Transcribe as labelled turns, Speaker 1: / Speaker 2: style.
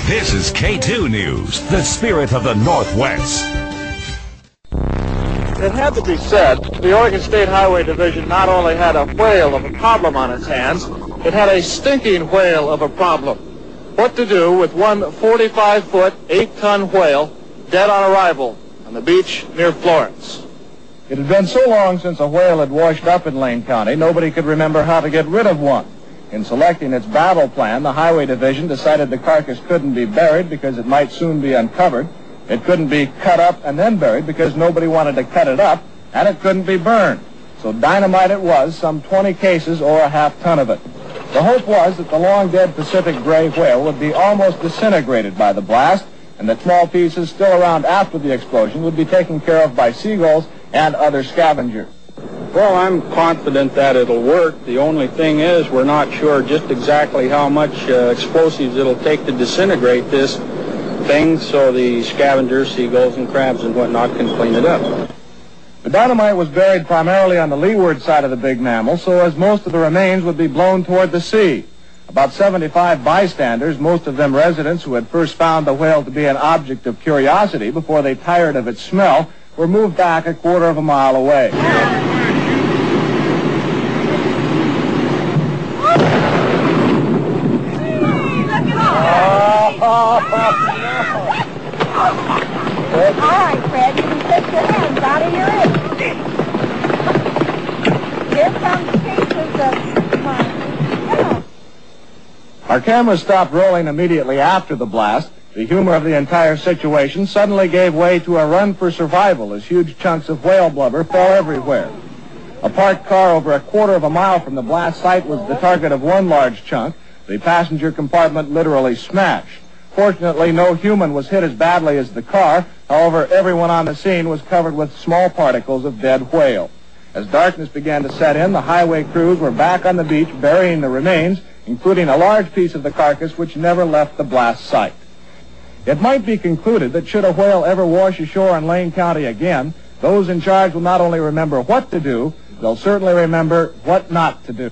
Speaker 1: This is K2 News, the spirit of the Northwest.
Speaker 2: It had to be said, the Oregon State Highway Division not only had a whale of a problem on its hands, it had a stinking whale of a problem. What to do with one 45-foot, 8-ton whale dead on arrival on the beach near Florence?
Speaker 3: It had been so long since a whale had washed up in Lane County, nobody could remember how to get rid of one. In selecting its battle plan, the Highway Division decided the carcass couldn't be buried because it might soon be uncovered. It couldn't be cut up and then buried because nobody wanted to cut it up, and it couldn't be burned. So dynamite it was, some 20 cases or a half-ton of it. The hope was that the long-dead Pacific gray whale would be almost disintegrated by the blast, and that small pieces still around after the explosion would be taken care of by seagulls and other scavengers.
Speaker 4: Well, I'm confident that it'll work. The only thing is we're not sure just exactly how much explosives it'll take to disintegrate this thing, so the scavengers, seagulls and crabs and whatnot can clean it up.
Speaker 3: The dynamite was buried primarily on the leeward side of the big mammal, so as most of the remains would be blown toward the sea. About 75 bystanders, most of them residents who had first found the whale to be an object of curiosity before they tired of its smell, were moved back a quarter of a mile away.
Speaker 5: All right, Fred, you can take your hands out of your ears. Here comes pieces of mine.
Speaker 3: Our cameras stopped rolling immediately after the blast. The humor of the entire situation suddenly gave way to a run for survival as huge chunks of whale blubber fell everywhere. A parked car over a quarter of a mile from the blast site was the target of one large chunk. The passenger compartment literally smashed. Fortunately, no human was hit as badly as the car. However, everyone on the scene was covered with small particles of dead whale. As darkness began to set in, the highway crews were back on the beach burying the remains, including a large piece of the carcass which never left the blast site. It might be concluded that should a whale ever wash ashore in Lane County again, those in charge will not only remember what to do, they'll certainly remember what not to do.